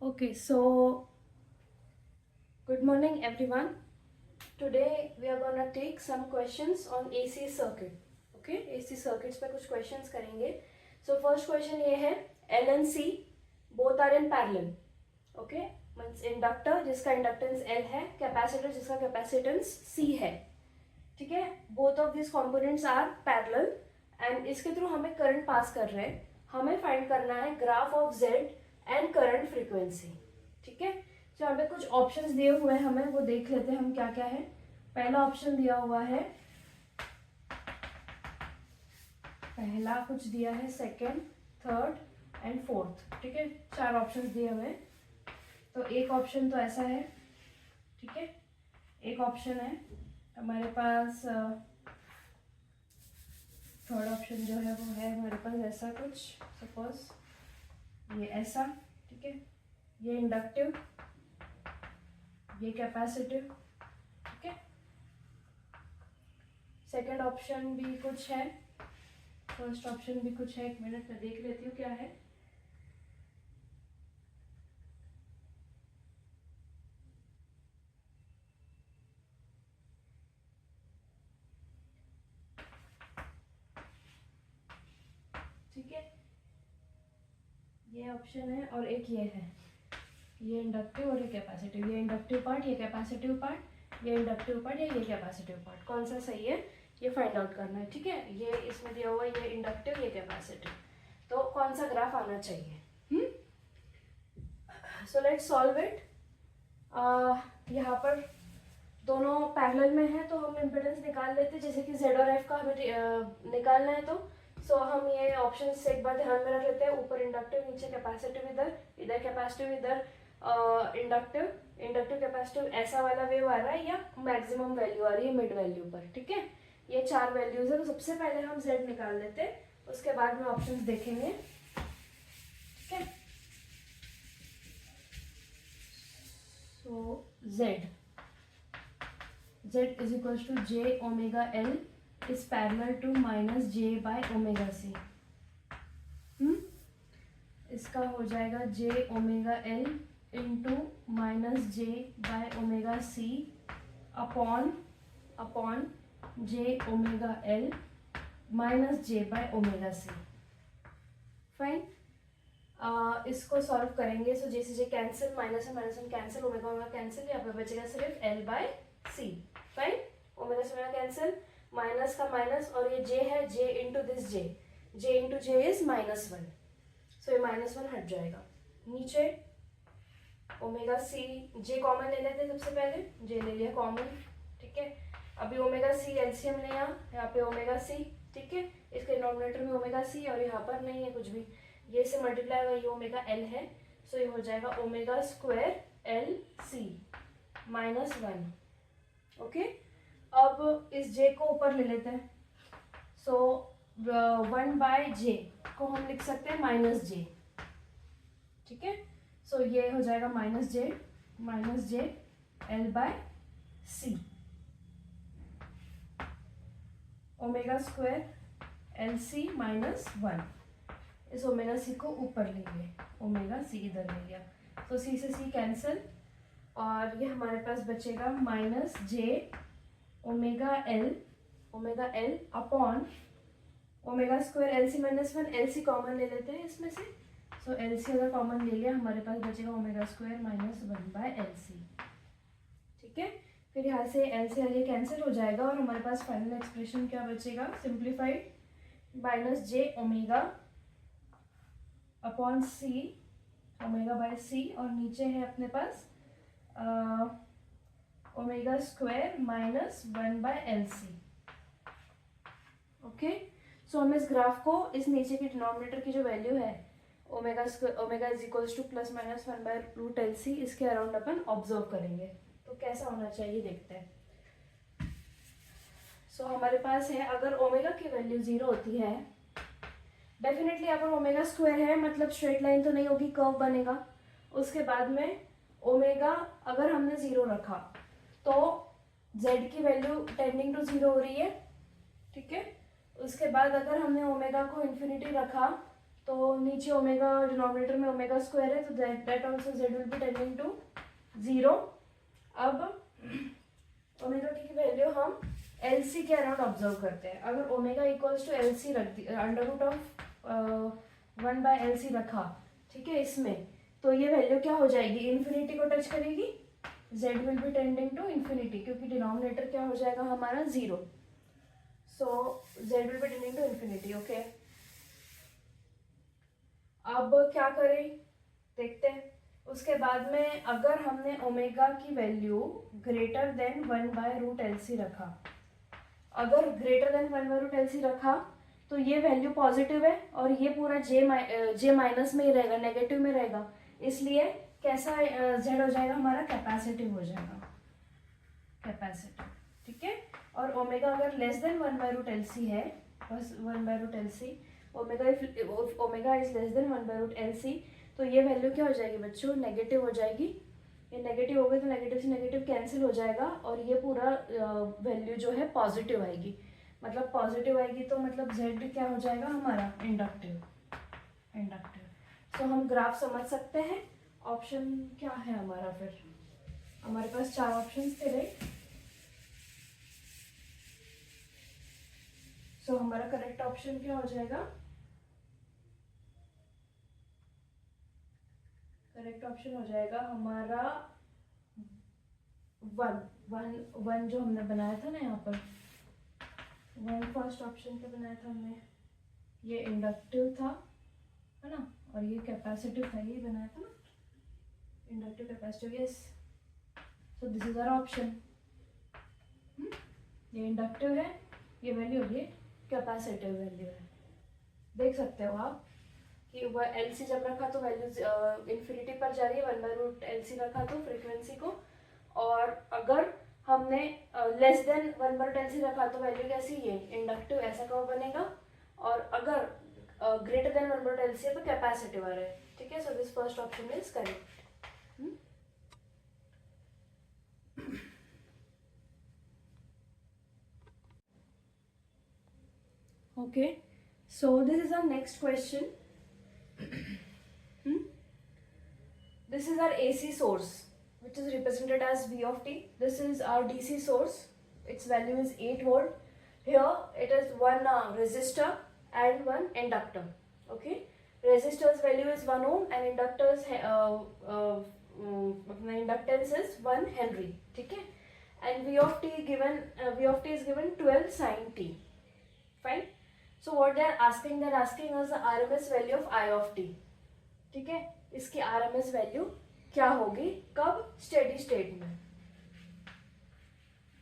Okay, so good morning everyone. Today we are gonna take some questions on AC circuit. Okay, AC circuits पे कुछ questions करेंगे. So first question ये है L and C both are in parallel. Okay, means inductor जिसका inductance L है, capacitor जिसका capacitance C है. ठीक है, both of these components are parallel and इसके थ्रू हमें करंट पास कर रहे हैं. हमें फाइंड करना है graph of Z and current frequency. ठीक है, तो यहाँ पे कुछ ऑप्शंस दिए हुए हैं, हमें वो देख लेते हैं हम क्या क्या है. पहला ऑप्शन दिया हुआ है, पहला कुछ दिया है, सेकंड, थर्ड एंड फोर्थ. ठीक है, 4 ऑप्शंस दिए हुए हैं. तो एक ऑप्शन तो ऐसा है. ठीक है, एक ऑप्शन है हमारे पास, थर्ड ऑप्शन जो है वो है हमारे पास ऐसा कुछ, सपोज ये ऐसा. ठीक है, ये इंडक्टिव, ये कैपेसिटिव. ठीक है, सेकंड ऑप्शन भी कुछ है, फर्स्ट ऑप्शन भी कुछ है. एक मिनट में देख लेती हूँ क्या है. ठीक है, ये ऑप्शन है और एक ये है, ये इंडक्टिव और ये कैपेसिटिव. ये इंडक्टिव पार्ट, ये कैपेसिटिव पार्ट, ये इंडक्टिव पार्ट या ये कैपेसिटिव पार्ट, कौन सा सही है ये फाइंड आउट करना है. ठीक है, ये इसमें दिया हुआ ये इंडक्टिव, ये कैपेसिटिव, तो कौन सा ग्राफ आना चाहिए. So let's solve it. यहाँ पर दोनों पैरेलल में है तो हम इम्पिडेंस निकाल लेते हैं. जैसे कि Z और F का हमें निकालना है, तो सो हम ये ऑप्शन से एक बार ध्यान में रख लेते हैं. ऊपर इंडक्टिव, नीचे कैपेसिटिव, इधर इधर कैपेसिटिव, इधर इंडक्टिव, इंडक्टिव कैपेसिटिव. ऐसा वाला वेव आ रहा है या मैक्सिमम वैल्यू आ रही है मिड वैल्यू पर. ठीक है, ये 4 वैल्यूज है. तो सबसे पहले हम Z निकाल लेते हैं, उसके बाद में ऑप्शन देखेंगे. ठीक है, सो Z is equals to J omega L is parallel to minus J by omega C. इसका हो जाएगा J omega L into minus J by omega C upon J omega L minus J by omega C. Fine. इसको solve करेंगे. So जैसे J cancel, minus minus cancel, omega omega cancel, यहाँ पे बचेगा सिर्फ L by C. Fine, omega से omega cancel, minus का minus, और ये J है, J into this J, J into J is -1. So ये -1 हट जाएगा. नीचे ओमेगा C, J कॉमन ले लेते हैं सबसे पहले. J ले लिया कॉमन. ठीक है, अभी ओमेगा C एलसीएम ले यहाँ पे ओमेगा C. ठीक है, इसके डिनोमिनेटर में ओमेगा C और यहाँ पर नहीं है कुछ भी. ये से मल्टीप्लाई हुआ, ये ओमेगा L है. सो ये हो जाएगा omega square L C -1. Okay, अब इस J को ऊपर ले लेते हैं. सो 1 बाय J को हम लिख सकते हैं -J. ठीक है, सो ये हो जाएगा -J L by C. Omega square L C -1. इस ओमेगा C को ऊपर लेंगे, ओमेगा C इधर ले लिया. तो C से C कैंसिल, और ये हमारे पास बचेगा -J omega L upon omega square L C -1. L C common ले लेते हैं इसमें से. सो L C अगर कॉमन ले लिया, हमारे पास बचेगा omega square -1 by L C. ठीक है, फिर यहाँ से L से L कैंसिल हो जाएगा और हमारे पास फाइनल एक्सप्रेशन क्या बचेगा, simplified -J omega upon C, omega by C, और नीचे है अपने पास omega square -1 by L C. Okay, so हम इस ग्राफ को, इस नीचे की डिनोमिनेटर की जो वैल्यू है omega is equals to +-1 by root L C, इसके अराउंड अपन ऑब्जर्व करेंगे. तो कैसा होना चाहिए देखते हैं. सो हमारे पास है, अगर ओमेगा की वैल्यू 0 होती है, डेफिनेटली यहाँ पर ओमेगा स्क्वायर है, मतलब स्ट्रेट लाइन तो नहीं होगी, कर्व बनेगा. उसके बाद में ओमेगा अगर हमने 0 रखा तो Z की वैल्यू टेंडिंग टू 0 हो रही है. ठीक है, उसके बाद अगर हमने ओमेगा को इन्फिनिटी रखा तो नीचे ओमेगा डिनोमिनेटर में ओमेगा स्क्वायर है, तो that also Z will be tending to 0। अब ओमेगा टी की वैल्यू हम एल सी के अराउंड ऑब्जर्व करते हैं। अगर omega equals to L C रख दी, अंडर रूट ऑफ 1/LC रखा, ठीक है, इसमें, तो ये वैल्यू क्या हो जाएगी, इन्फिनिटी को टच करेगी, z will be tending to infinity, क्योंकि डिनोमिनेटर क्या हो जाएगा हमारा 0, so z will be tending to infinity. Okay, अब क्या करें देखते हैं। उसके बाद में अगर हमने ओमेगा की वैल्यू ग्रेटर देन 1/√LC रखा, अगर ग्रेटर देन 1/√LC रखा तो ये वैल्यू पॉजिटिव है और ये पूरा जे माइनस में ही रहेगा, नेगेटिव में रहेगा, इसलिए कैसा जेड हो जाएगा हमारा, कैपेसिटिव हो जाएगा, कैपेसिटिव, ठीक है। और ओमेगा अगर लेस देन 1/√LC है, बस 1/√LC, omega is less than 1/√LC, तो ये वैल्यू क्या हो जाएगी बच्चों, नेगेटिव हो जाएगी। ये नेगेटिव हो गई तो नेगेटिव से नेगेटिव कैंसिल हो जाएगा और ये पूरा वैल्यू जो है पॉजिटिव आएगी, मतलब पॉजिटिव आएगी तो मतलब z क्या हो जाएगा हमारा, इंडक्टिव, इंडक्टिव। तो हम ग्राफ समझ सकते हैं। ऑप्शन क्या है हमारा, फिर हमारे पास 4 ऑप्शन थे राइट, सो हमारा करेक्ट ऑप्शन क्या हो जाएगा, करेक्ट ऑप्शन हो जाएगा हमारा 1 जो हमने बनाया था ना यहाँ पर, 1 फर्स्ट ऑप्शन पे बनाया था हमने, ये इंडक्टिव था, है ना, और ये कैपेसिटिव था, ये बनाया था ना, inductive capacitive, yes, so this is our option. ये इंडक्टिव है, ये वैल्यू होगी कैपेसिटिव वैल्यू है, देख सकते हो आप कि वह एलसी जब रखा तो वैल्यू इन्फिनिटी पर जा रही है, 1/√LC रखा तो फ्रीक्वेंसी को, और अगर हमने लेस देन 1/√LC रखा तो वैल्यू कैसी, ये इंडक्टिव ऐसा कर्व बनेगा, और अगर ग्रेटर देन 1/√LC है तो कैपेसिटिव आ रहा है, ठीक है। So this first option is correct. Okay, so this is our next question. This is our AC source, which is represented as V of t. This is our DC source. Its value is 8 volt. Here it is one resistor and one inductor. Okay, resistor's value is 1 ohm and inductance is 1 Henry. ठीक है, and V of t is given 12 sin t. Fine. So what they are asking us the RMS value of I of t. ठीक है, इसकी RMS value क्या होगी, कब, steady state में,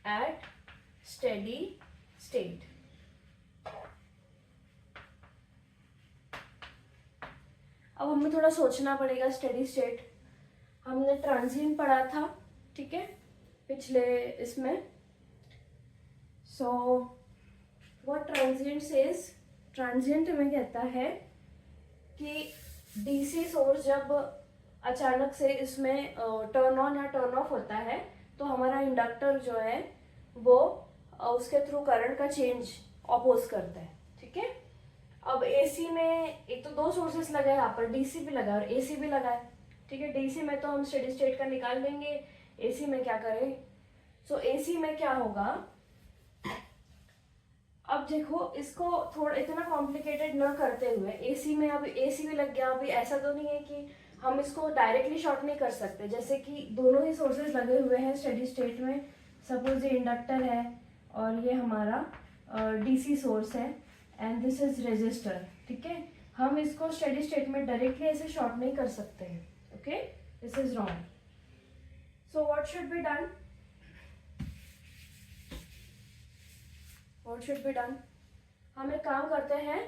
eight steady state. अब हमें थोड़ा सोचना पड़ेगा, स्टेडी स्टेट हमने ट्रांजिएंट पढ़ा था, ठीक है, पिछले इसमें। So what transient says, transient हमें कहता है कि डीसी सोर्स जब अचानक से इसमें टर्न ऑन या टर्न ऑफ होता है तो हमारा इंडक्टर जो है वो उसके थ्रू करंट का चेंज अपोज करता है, ठीक है। अब एसी में एक तो 2 सोर्सेस लगा है यहाँ पर, डीसी भी लगा है और एसी भी लगा है, ठीक है। डीसी में तो हम स्टेडी स्टेट का निकाल लेंगे, एसी में क्या करें। सो एसी में क्या होगा, अब देखो इसको थोड़ा इतना कॉम्प्लिकेटेड ना करते हुए, एसी में अब एसी भी लग गया, अभी ऐसा तो नहीं है कि हम इसको डायरेक्टली शॉर्ट नहीं कर सकते, जैसे कि दोनों ही सोर्सेज लगे हुए हैं स्टेडी स्टेट में, सपोज ये इंडक्टर है और ये हमारा डीसी सोर्स है एंड दिस इज रेजिस्टर, ठीक है। हम इसको स्टेडी स्टेट में डायरेक्टली ऐसे शॉर्ट नहीं कर सकते हैं, okay, this is wrong. So what should be done, What should be done? हम एक काम करते हैं,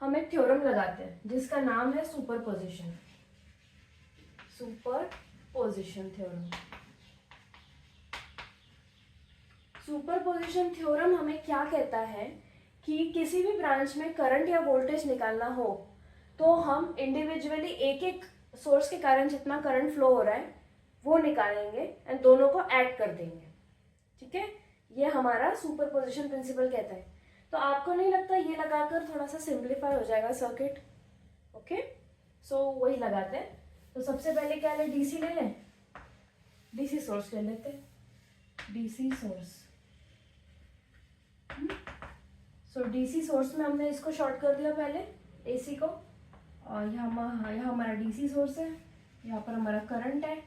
हम एक थ्योरम लगाते हैं जिसका नाम है superposition, superposition theorem. Superposition theorem हमें क्या कहता है कि किसी भी ब्रांच में करंट या वोल्टेज निकालना हो तो हम इंडिविजुअली एक एक सोर्स के कारण जितना करंट फ्लो हो रहा है वो निकालेंगे एंड दोनों को ऐड कर देंगे, ठीक है। ये हमारा सुपरपोजिशन प्रिंसिपल कहता है। तो आपको नहीं लगता ये लगाकर थोड़ा सा सिंप्लीफाई हो जाएगा सर्किट, ओके, सो वही लगाते हैं। तो सबसे पहले क्या ले, डीसी ले लें, डीसी सोर्स ले लेते हैं, डीसी सोर्स। सो डीसी सोर्स में हमने इसको शॉर्ट कर दिया पहले, एसी को, और यहाँ हमारा डीसी सोर्स है, यहाँ पर हमारा करंट है,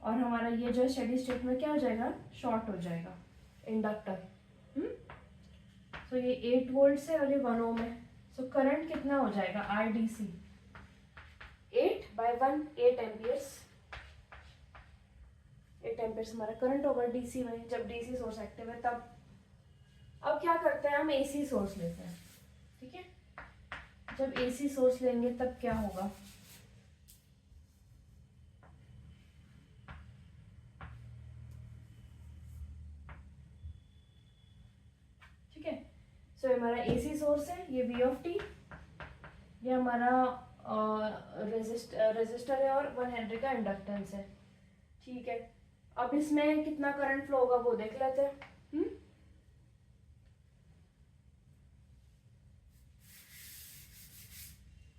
और हमारा ये जो है स्टेडी स्टेट में क्या हो जाएगा, शॉर्ट हो जाएगा इंडक्टर। सो ये 8 वोल्ट से और ये 1 ओम है। सो करंट कितना हो जाएगा, I D C 8/1, 8 amperes. 8 amperes हमारा करंट होगा डीसी में, जब डीसी सोर्स एक्टिव है तब। अब क्या करते हैं, हम एसी सोर्स लेते हैं, ठीक है। जब एसी सोर्स लेंगे तब क्या होगा, ठीक है। सो हमारा एसी सोर्स है, ये वी ऑफ टी, ये हमारा रेजिस्टर है, और 1 हेनरी का इंडक्टेंस है, ठीक है। अब इसमें कितना करंट फ्लो होगा वो देख लेते हैं।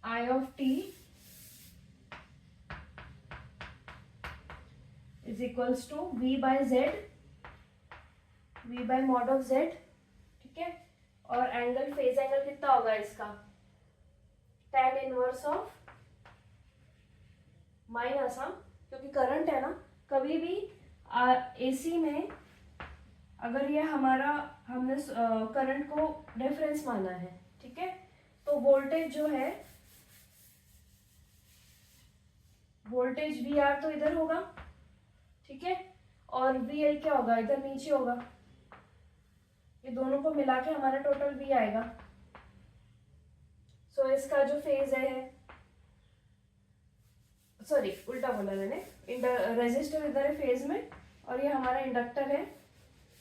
I of T is equals to V by Z, V by mod of Z, ठीक है। और एंगल, फेज एंगल कितना होगा इसका, tan इनवर्स ऑफ माइनस, हाँ, क्योंकि करंट है ना, कभी भी एसी में अगर ये हमारा, हमने करंट को रेफरेंस माना है, ठीक है, तो वोल्टेज जो है, वोल्टेज वी आर तो इधर होगा, ठीक है, और वी एल क्या होगा, इधर नीचे होगा। ये दोनों को मिला के हमारा टोटल वी आएगा। सो इसका जो फेज है, सॉरी उल्टा बोला मैंने, रेजिस्टर इधर है फेज में, और ये हमारा इंडक्टर है,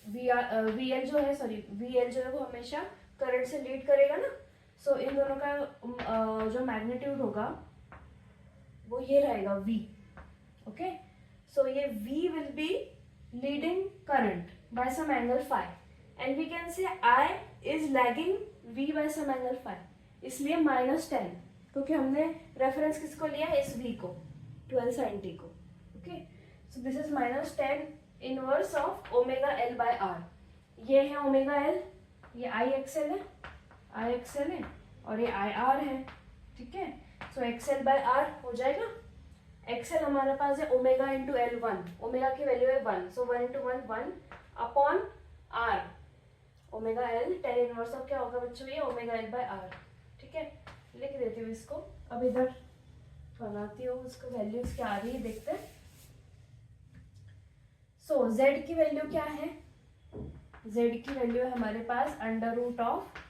वी एल जो है, सॉरी वी एल जो है वो हमेशा करंट से लीड करेगा ना। सो इन दोनों का जो मैग्नीट्यूड होगा वो ये रहेगा V, ओके। सो ये V will be leading current by some angle phi, and we can say I is lagging V by some angle phi, इसलिए -10, क्योंकि हमने रेफरेंस किसको लिया, इस V को, 12 sin t को, okay. So this is -10 inverse of omega L by R। ये है ओमेगा L, ये IXL है, IXL है, और ये IR है, ठीक है। सो XL बाय R हो जाएगा। XL हमारे पास है ओमेगा इंटू L1, ओमेगा की वैल्यू है 1, so 1 into 1 1 upon R, omega L tan inverse of क्या होगा बच्चों, ये ओमेगा L बाय R, ठीक है। लिख देती हूँ इसको, अब इधर बनाती हूँ, उसको वैल्यूज क्या आ रही है देखते हैं। सो Z की वैल्यू क्या है, Z की वैल्यू है हमारे पास √ऑफ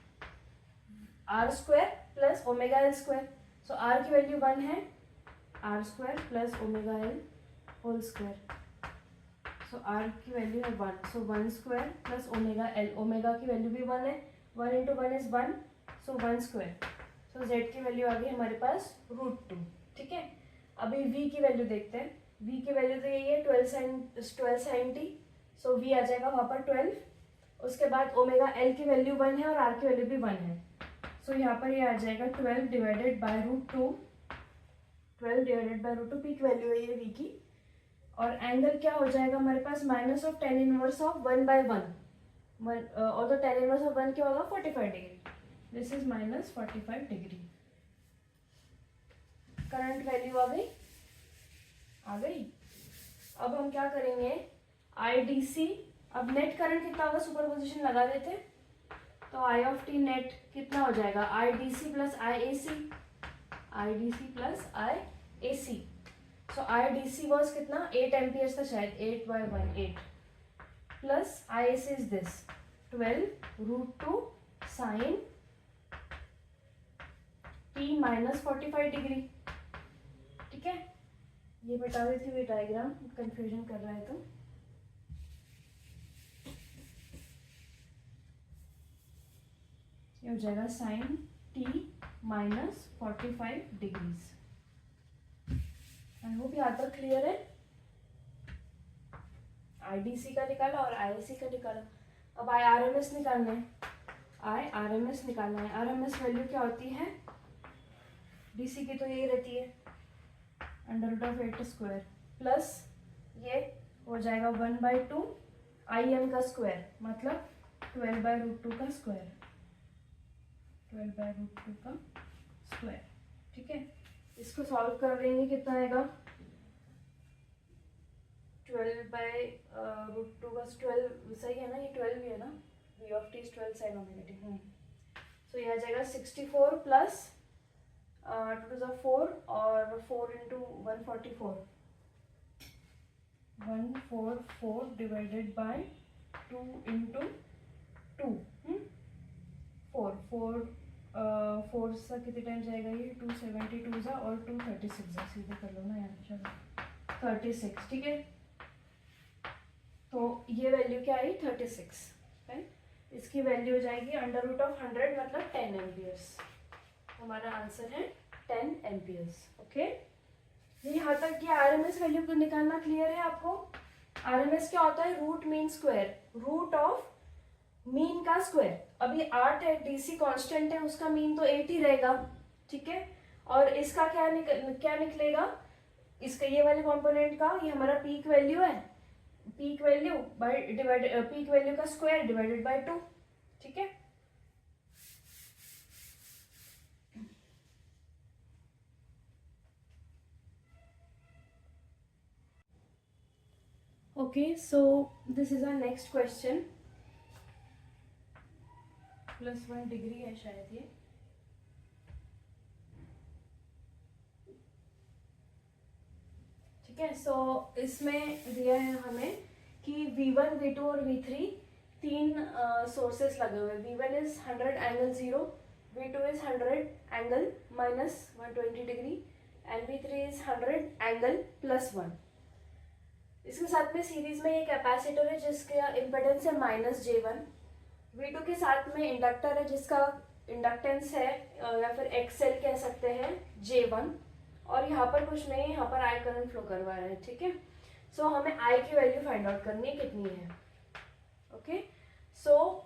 R square plus omega L square. So R की वैल्यू 1 है, R square plus omega L whole square. So R की वैल्यू है 1, so 1 square plus omega L, omega की वैल्यू भी 1 है, 1 into 1 is 1, so 1 square. So Z की value आ गई हमारे पास √2, ठीक है। अभी V की वैल्यू देखते हैं, V की वैल्यू तो यही है 12 sin t, सो V आ जाएगा वहाँ पर 12। उसके बाद ओमेगा L की वैल्यू 1 है और R की वैल्यू भी 1 है, सो यहाँ पर ये आ जाएगा 12 divided by √2, 12 divided by √2, peak value है ये V की। और एंगल क्या हो जाएगा हमारे पास, -tan इनवर्स ऑफ 1/1, और तो tan इनवर्स ऑफ 1 क्या होगा, 45 degree, this is -45 degree. Current value आ गई। अब हम क्या करेंगे, IDC, अब नेट करंट कितना होगा, सुपरपोजिशन लगा देते, तो I ऑफ टी नेट कितना हो जाएगा, IDC plus IAC, IDC plus IAC। So IDC was कितना, 8 एम्पियर्स था शायद, 8/1 8, plus IAC is this 12 √2 sin t -45 degree, ठीक है। ये बता देती हुई डायग्राम, कंफ्यूजन कर रहा है तो ये हो जाएगा sin t -45 degrees. I hope यहाँ तक क्लियर है। IDC का निकाला और IAC का निकाला, अब IRMS निकालना है, IRMS निकालना है। RMS वैल्यू क्या होती है, DC की तो यही रहती है under root of 8 square plus ये हो जाएगा 1/2 IM का स्क्वायर मतलब 12/√2 का स्क्वायर, 12/√2 का स्क्वायर। ठीक है, इसको सॉल्व कर देंगे कितना आएगा 12/√2 का 12 सही है ना, ये 12 ही है ना, v of t is 12 sin omega t। सो ये आ जाएगा 64 प्लस 2 to the 4 और 4 into 144 144 डिवाइडेड बाय 2 into 2 4 4 4 सा कितने टाइम जाएगा ये 272 सा और 236 सा, सीधे कर लो ना यार, चलो 36। ठीक है, तो ये वैल्यू क्या आई 36 है, इसकी वैल्यू हो जाएगी अंडर रूट ऑफ 100 मतलब 10 एम्पियर्स। हमारा आंसर है 10 एम्पियर्स। ओके, ये यहाँ तक कि RMS वैल्यू को निकालना क्लियर है आपको। RMS क्या होता है, root mean square, root of mean का स्क्वायर। अभी 8 है, DC कांस्टेंट है, उसका मीन तो 8 ही रहेगा। ठीक है, और इसका क्या निकलेगा, इसका ये वाले कंपोनेंट का, ये हमारा पीक वैल्यू है, peak value by divided peak value का स्क्वायर डिवाइडेड बाय 2। ठीक है, okay, so this is our next question. +1 degree है शायद ये। ठीक है, सो इसमें दिया है हमें कि V1, V2 और V3 तीन सोर्सेस लगे हुए हैं। V1 is 100 angle 0, V2 is 100 angle -120 degree and V3 is 100 angle +1। इसके साथ में सीरीज में ये कैपेसिटर है जिसका इम्पेडेंस है -J1। V2 के साथ में इंडक्टर है जिसका इंडक्टेंस है या फिर XL कह सकते हैं J1, और यहाँ पर कुछ नहीं, यहाँ पर I करंट फ्लो करवा रहे हैं। ठीक है, सो हमें I की वैल्यू फाइंड आउट करनी है कितनी है। ओके, सो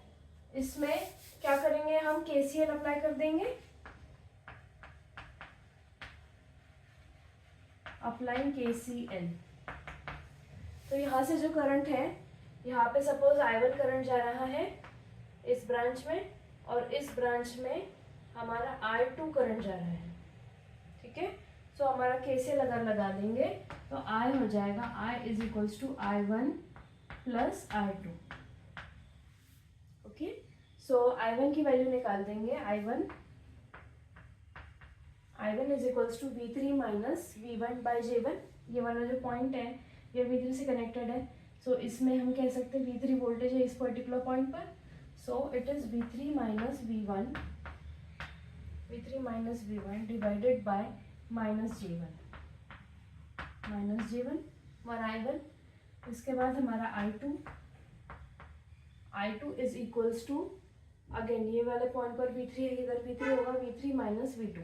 इसमें क्या करेंगे, हम KCL अप्लाई कर देंगे। अप्लाइंग KCL, तो यहाँ से जो करंट है, यहाँ पे सपोज I1 करंट जा रहा है इस ब्रांच में, और इस ब्रांच में हमारा I2 करंट जा रहा है। ठीक है, सो हमारा KCL अगर लगा देंगे तो I हो जाएगा I is equals to I1 plus I2। Okay, so I1 की वैल्यू निकाल देंगे। I1 is equals to V3 minus V1 by J1। ये वाला जो पॉइंट है ये V3 से कनेक्टेड है, सो इसमें हम कह सकते हैं V3 वोल्टेज है इस पर्टिकुलर पॉइंट पर, so it is V3 minus V1 divided by -J1 और I1। इसके बाद हमारा I2 is equals to, again ये वाले पॉइंट पर V3 है, इधर V3 होगा, V3 माइनस V2,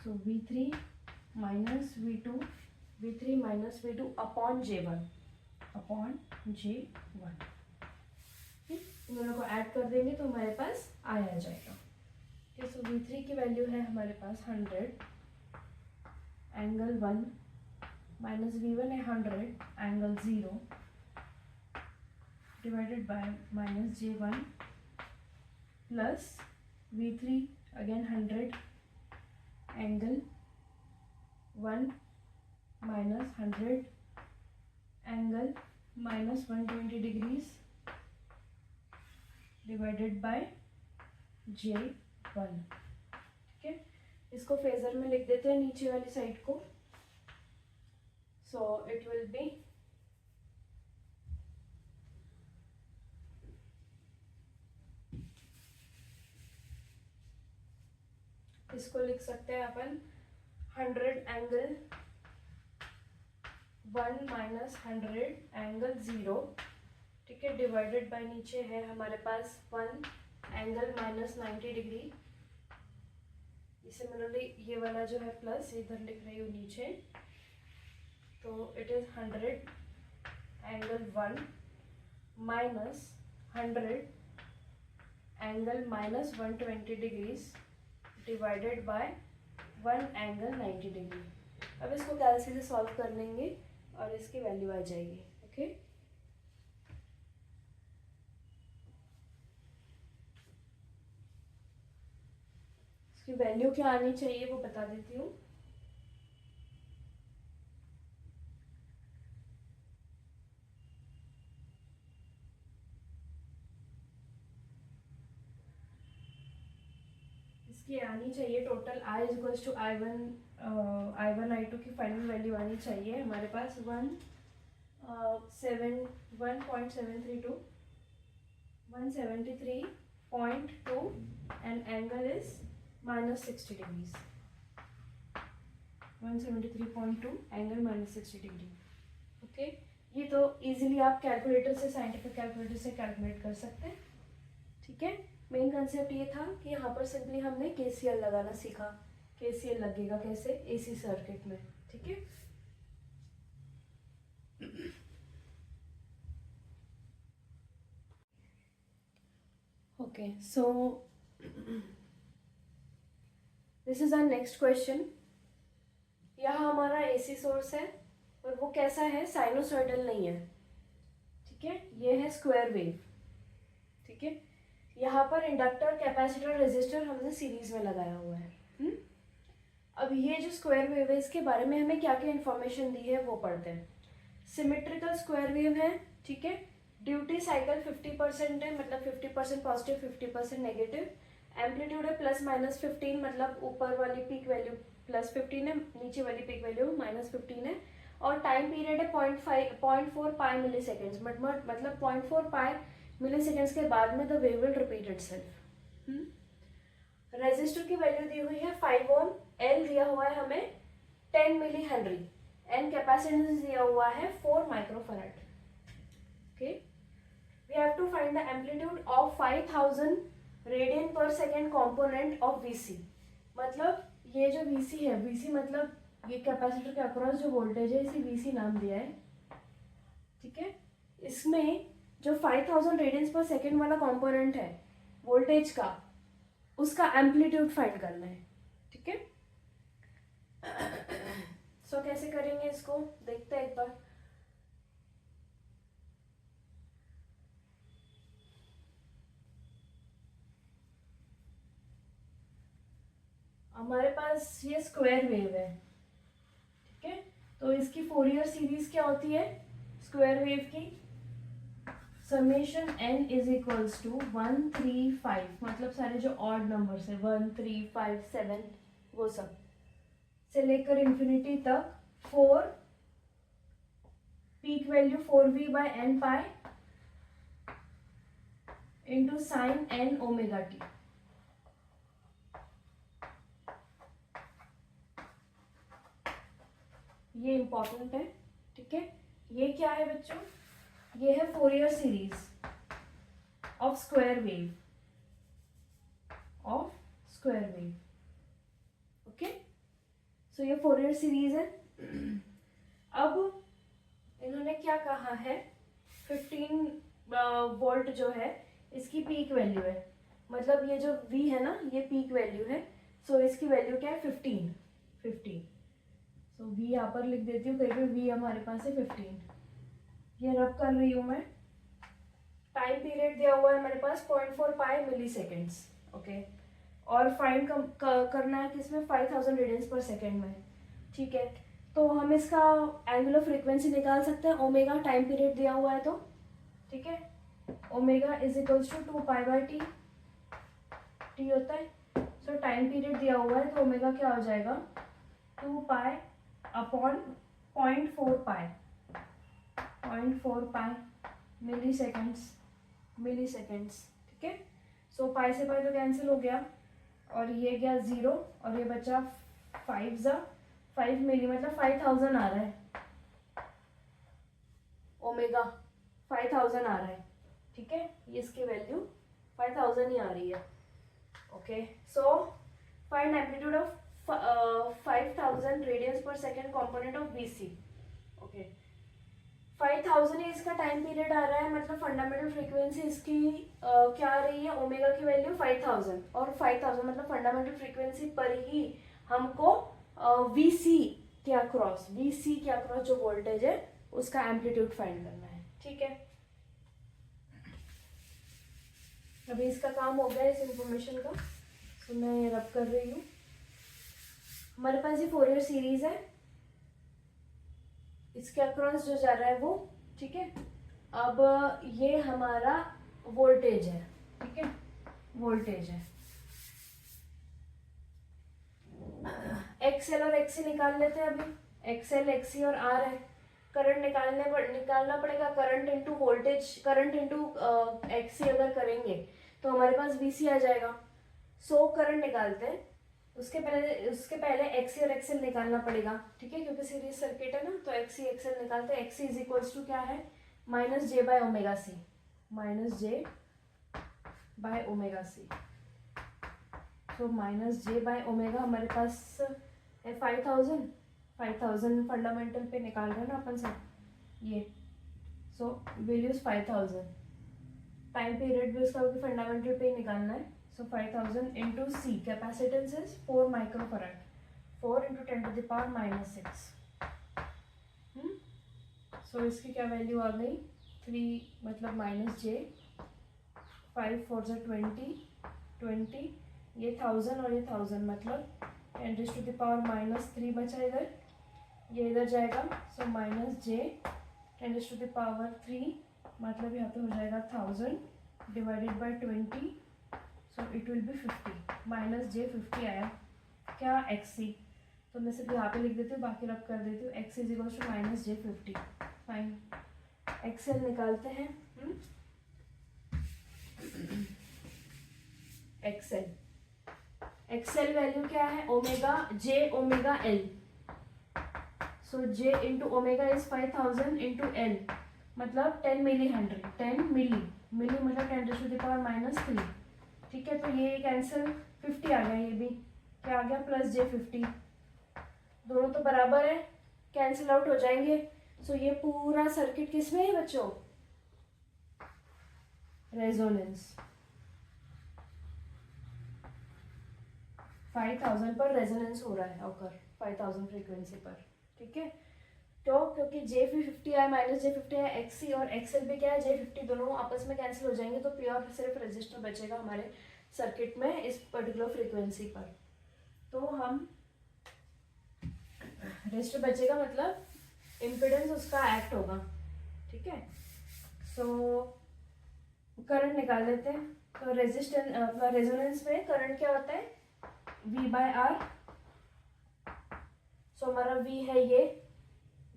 सो V3 minus V2 upon J1। इन दोनों को ऐड कर देंगे तो हमारे पास I आ जाएगा। ठीक है, सो V3 की वैल्यू है हमारे पास 100 एंगल 1 माइनस V1 है 100 angle 0 divided by -J1 plus V3 again 100 angle 1 minus 100 angle -120 degrees divided by J1। ठीक है, इसको फेजर में लिख देते हैं नीचे वाली साइड को। सो इट विल बी इसको लिख सकते हैं अपन 100 एंगल 1 माइनस 100 एंगल 0। ठीक है, डिवाइडेड बाय नीचे है हमारे पास 1 एंगल -90 डिग्री। सिमिलरली ये वाला जो है प्लस इधर लिख रही हूँ नीचे, तो it is 100 angle 1 minus 100 angle -120 degrees divided by 1 angle 90 degree. अब इसको कैलसी से सॉल्व कर लेंगे और इसकी वैल्यू आ जाएगी। ओके, इसकी वैल्यू क्या आनी चाहिए वो बता देती हूँ। इसकी आनी चाहिए total I equals to I1 I2 की फाइनल वैल्यू आनी चाहिए हमारे पास 1.732 173.2 and angle is -60 degrees. 173.2 angle -60 degree. Okay, ये तो इजीली आप कैलकुलेटर से, साइंटिफिक कैलकुलेटर से कैलकुलेट कर सकते हैं। ठीक है, मेन कंसेप्ट ये था कि यहाँ पर सिंपली हमने KCL लगाना सीखा। KCL लगेगा कैसे, AC सर्किट में। ठीक है, okay, so this is our next question. यहाँ हमारा AC सोर्स है और वो कैसा है, साइनोसॉइडल नहीं है। ठीक है, ये है स्क्वायर वेव। ठीक है, यहाँ पर इंडक्टर, कैपेसिटर, रेजिस्टर हमने सीरीज में लगाया हुआ है। अब ये जो स्क्वायर वेव है इसके बारे में हमें क्या क्या इन्फॉर्मेशन दी है वो पढ़ते हैं। सिमेट्रिकल स्क्वायर वेव है। ठीक है, ड्यूटी साइकिल 50% है, मतलब 50% पॉजिटिव 50% नेगेटिव। एम्पलीट्यूड है ±15, मतलब ऊपर वाली पीक वैल्यू +15 है, नीचे वाली पीक वैल्यू -15 है। और टाइम पीरियड है 0.4 पाई मिली सेकेंड्स, मतलब 0.4 पाई मिली सेकेंड्स के बाद में the wave will repeat itself. Resistor की वैल्यू दी हुई है 5 ओम, एल दिया हुआ है हमें 10 मिली हेनरी, एंड कैपेसिटेंस दिया हुआ है 4 microfarad. Okay, we have to find the amplitude of 5000 radian per second component of VC। मतलब ये जो VC है, VC मतलब ये कैपेसिटर के अक्रॉस जो वोल्टेज है, इसे VC नाम दिया है। ठीक है, इसमें जो 5000 रेडियंस पर सेकेंड वाला कंपोनेंट है वोल्टेज का, उसका एम्पलीट्यूड फाइंड करना है। ठीक है, सो कैसे करेंगे इसको देखते हैं एक बार। हमारे पास ये स्क्वायर वेव है। ठीक है, तो इसकी फोरियर सीरीज क्या होती है स्क्वायर वेव की, summation n is equals to 135, मतलब सारे जो ऑड नंबर्स है 1 3 5 7 वो सब से लेकर इंफिनिटी तक 4 peak value 4v/n pi into sine n omega t। ये इंपॉर्टेंट है। ठीक है, ये क्या है बच्चों, ये है Fourier series of square wave, okay. So ये फोरियर सीरीज है। अब इन्होंने क्या कहा है, 15 वोल्ट जो है इसकी पीक वैल्यू है, मतलब ये जो V है ना, ये पीक वैल्यू है। सो इसकी वैल्यू क्या है 15। सो V यहाँ पर लिख देती हूँ, कहीं पे V हमारे पास है 15। ये रब कर रही हूँ मैं। टाइम पीरियड दिया हुआ है हमारे पास 0.4 पाई मिली सेकेंड्स, ओके। और फाइंड करना है किसमें, 5000 रेडियंस पर सेकेंड में। ठीक है, तो हम इसका एंगुलर फ्रीक्वेंसी निकाल सकते हैं, ओमेगा टाइम पीरियड दिया हुआ है तो। ठीक है, ओमेगा इज इक्वल्स टू 2 पाई/t, टी होता है। सो टाइम पीरियड दिया हुआ है तो ओमेगा क्या हो जाएगा, 2 पाई अपॉन 0.4 पाई, 0.4 पाई मिली सेकेंड्स। ठीक है, सो पाई से पाई तो कैंसिल हो गया और ये गया 0 और ये बचा 5 मिली, मतलब 5000 आ रहा है, ओमेगा 5000 आ रहा है। ठीक है, ये इसकी वैल्यू 5000 ही आ रही है। Okay, so find amplitude of 5000 radians per second component of VC। Okay, 5000 ही इसका टाइम पीरियड आ रहा है, मतलब फंडामेंटल फ्रीक्वेंसी इसकी क्या आ रही है, ओमेगा की वैल्यू 5000, और 5000 मतलब फंडामेंटल फ्रीक्वेंसी पर ही हमको वी सी के अक्रॉस जो वोल्टेज है उसका एम्पलीट्यूड फाइंड करना है, ठीक है। अभी इसका काम हो गया इस इंफॉर्मेशन का, तो मैं ये रब कर रही हूँ। हमारे पास ये फोरियर सीरीज है, इसके अक्रॉस जो जा रहा है वो, ठीक है। अब ये हमारा वोल्टेज है, ठीक है, वोल्टेज है। एक्सएल और एक्सी निकाल लेते हैं अभी। एक्सएल एक्सी और आर है, करंट निकालना पड़ेगा। Current into voltage, current into XC अगर करेंगे तो हमारे पास वीसी आ जाएगा। सो करंट निकालते हैं, उसके पहले एक्सी और एक्सएल निकालना पड़ेगा, ठीक है, क्योंकि सीरीज सर्किट है ना। तो एक्सी एक्सएल निकालते हैं। एक्सी इज इक्वल्स टू क्या है, minus j by omega C, minus j by omega C. तो माइनस जे बाय ओमेगा हमारे पास है 5000 फंडामेंटल पे निकाल रहे हैं ना अपन सब ये। So will use 5000, time period भी उसका फंडामेंटल पे निकालना है। So 5000 into C, capacitance is 4 microfarad, 4 into 10 to the power minus 6. So इसकी क्या वैल्यू आ गई, 3 मतलब माइनस जे, 5 4 से 20, ये 1000 और ये 1000 मतलब 10 to the power minus 3 बचा इधर, ये इधर जाएगा। So minus J 10 to the power 3 मतलब यहाँ पे हो जाएगा 1000 divided by 20, so it will be 50, minus जे 50 आया क्या, एक्सी। तो मैं सिर्फ यहाँ पे लिख देती हूँ, बाकी रब कर देती हूँ। X is equal to minus J 50, fine. XL निकालते हैं। एक्सएल वैल्यू क्या है, omega j omega L. So j into omega is 5000 into L मतलब 10 मिली हेनरी, 10 मिली मतलब 10 टू द पावर माइनस 3, ठीक है। तो ये कैंसिल, 50 आ गया, ये भी क्या आ गया, प्लस जे 50, दोनों तो बराबर है, कैंसिल आउट हो जाएंगे। सो ये पूरा सर्किट किस में है बच्चों, रेजोनेंस। 5000 पर रेजोनेंस हो रहा है ऑकर, 5000 फ्रीक्वेंसी पर, ठीक है। तो क्योंकि जे 50 आया, माइनस जे 50 आया, एक्सी और एक्सएल भी क्या है, जे 50, दोनों आपस में कैंसिल हो जाएंगे। तो प्योर सिर्फ रेजिस्टर बचेगा हमारे सर्किट में इस पर्टिकुलर फ्रीक्वेंसी पर। तो हम रेजिस्टर बचेगा मतलब इम्पिडेंस उसका एक्ट होगा, ठीक है। सो करंट निकाल लेते हैं। तो रेजोनेंस में करंट क्या होता है, V बाय आर। सो हमारा V है ये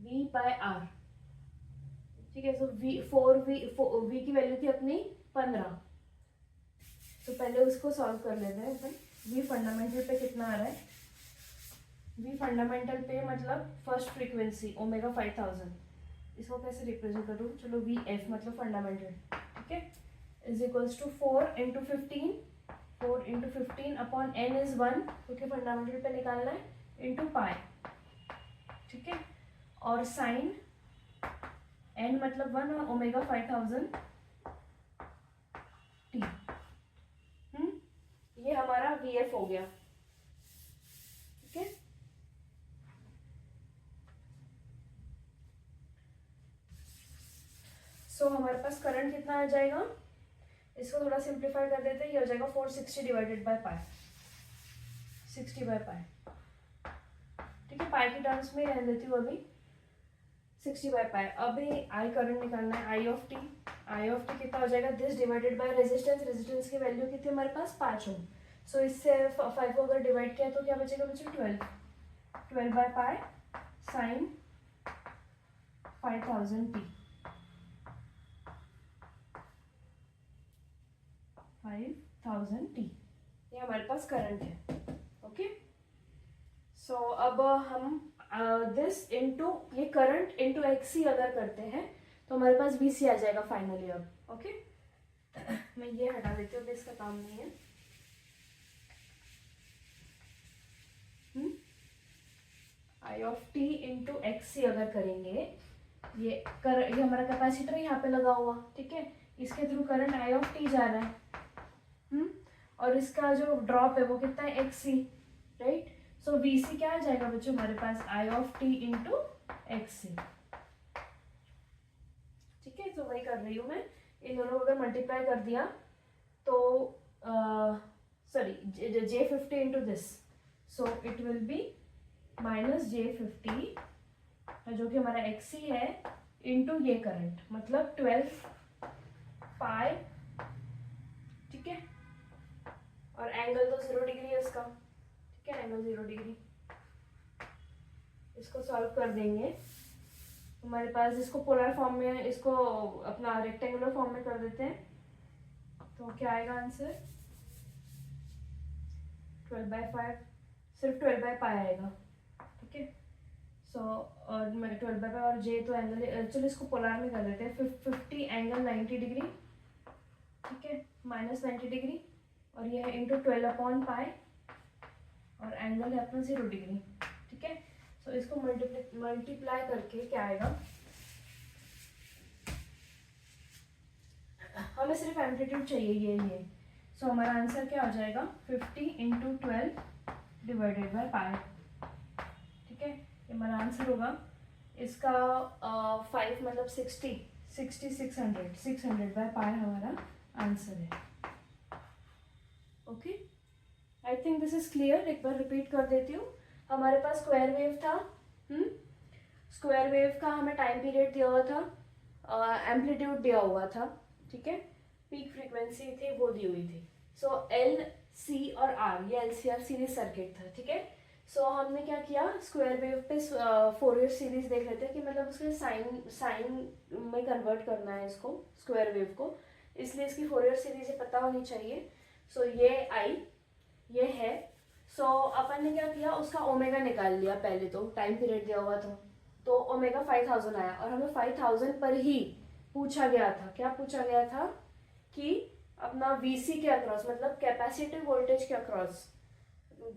V बाय आर, ठीक है। सो V की वैल्यू थी अपनी 15। तो पहले उसको सॉल्व कर लेते हैं अपन। V फंडामेंटल पे कितना आ रहा है, V फंडामेंटल पे मतलब फर्स्ट फ्रीक्वेंसी ओमेगा 5000, इसको कैसे रिप्रेजेंट करूँ, चलो VF मतलब फंडामेंटल, ठीक है, is equals to 4 into 15 upon n is 1 क्योंकि फंडामेंटल पे निकालना है, इंटू पाई, ठीक है। और साइन n मतलब 1 और ओमेगा 5000 t, ये हमारा VF हो गया, ठीक है। सो हमारे पास करंट कितना आ जाएगा, इसको थोड़ा सिंप्लीफाई कर देते हैं, ये हो जाएगा 460 divided by pi, 60 by pi, ठीक है। पाई की टर्म्स में रहने देती हूँ अभी, 60 बाय पाई। अभी आई करंट निकालना है, आई ऑफ टी कितना हो जाएगा, दिस डिवाइडेड बाय रेजिस्टेंस की वैल्यू कितनी हमारे पास 5 ओम। सो इससे 5 को अगर डिवाइड किया तो क्या बचेगा बच्चों, 12 by pi sine 5000 T, 5000 T, ये हमारे पास करंट है, ओके। सो अब हम दिस इनटू ये करंट इनटू एक्सी अगर करते हैं तो हमारे पास वीसी आ जाएगा फाइनली अब, ओके। मैं ये हटा देती हूँ, इसका काम नहीं है। आई ऑफ टी इंटू एक्सी अगर करेंगे, ये हमारा कैपेसिटर यहाँ पे लगा हुआ, ठीक है, इसके through current I of T जा रहा है, और इसका जो ड्रॉप है वो कितना है, एक्सी, राइट। सो वी सी क्या आ जाएगा बच्चों हमारे पास, I of T into x सी। ठीक है, तो वही कर रही हूँ मैं। इन दोनों को अगर मल्टीप्लाई कर दिया तो sorry J50 into this, so it will B minus J50 जो कि हमारा XC है इंटू ये करंट, मतलब 12 पाई। ठीक है, और एंगल तो 0 डिग्री है इसका। ठीक है, एंगल 0 डिग्री। इसको सॉल्व कर देंगे हमारे पास, इसको पोलर फॉर्म में, इसको अपना रेक्टेंगुलर फॉर्म में कर देते हैं। तो क्या आएगा आंसर, 12/5, सिर्फ 12/π आएगा। ठीक है, सो और मैं 12/π और जे तो एंगल, चलो इसको पोलर में कर देते हैं। 50 एंगल 90 डिग्री। ठीक है, माइनस 90 डिग्री, और ये है इंटू 12/π, और एंगल है अपना 0 डिग्री। ठीक है, सो इसको मल्टीप्लाई करके क्या आएगा, हमें सिर्फ एम्पलीट्यूड चाहिए ये। सो हमारा आंसर क्या हो जाएगा, 50 इंटू 12 डिवाइडेड बाय पाई। ठीक है, ये हमारा आंसर होगा। इसका 5 मतलब 60, 600 बाय पाई हमारा आंसर है। Okay, I think this is clear. एक बार रिपीट कर देती हूँ। हमारे पास स्क्वायर वेव था, स्क्वायर वेव का हमें टाइम पीरियड दिया हुआ था, एम्पलीट्यूड दिया हुआ था। ठीक है, पीक फ्रीक्वेंसी थी वो दी हुई थी। सो एल सी और आर, ये LCR सीरीज सर्किट था। ठीक है, सो हमने क्या किया, स्क्वायर वेव पे फोरियर सीरीज देख लेते हैं कि मतलब उसके साइन में कन्वर्ट करना है इसको, स्क्वायर वेव को, इसलिए इसकी फोरियर सीरीज पता होनी चाहिए। सो ये आई, ये है। सो अपन ने क्या किया, उसका ओमेगा निकाल लिया पहले, तो टाइम पीरियड दिया हुआ था तो ओमेगा 5000 आया, और हमें 5000 पर ही पूछा गया था, क्या पूछा गया था कि अपना VC के अक्रॉस, मतलब कैपेसिटिव वोल्टेज के अक्रॉस,